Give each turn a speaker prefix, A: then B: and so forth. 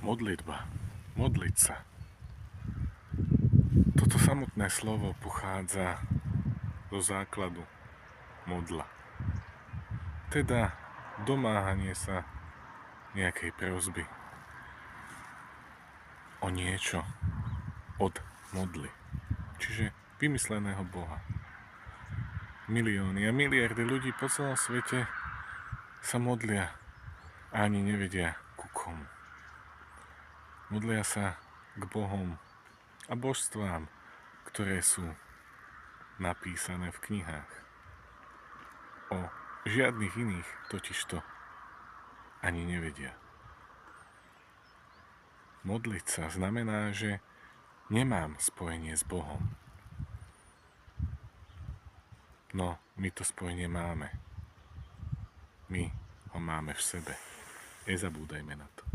A: Modlitba. Modliť sa. Toto samotné slovo pochádza zo základu modla. Teda domáhanie sa nejakej prosby o niečo od modly. Čiže vymysleného Boha. Milióny a miliardy ľudí po celom svete sa modlia a ani nevedia ku komu. Modlia sa k Bohom a božstvám, ktoré sú napísané v knihách. O žiadnych iných totižto ani nevedia. Modliť sa znamená, že nemám spojenie s Bohom. No, my to spojenie máme. My ho máme v sebe. Nezabúdajme na to.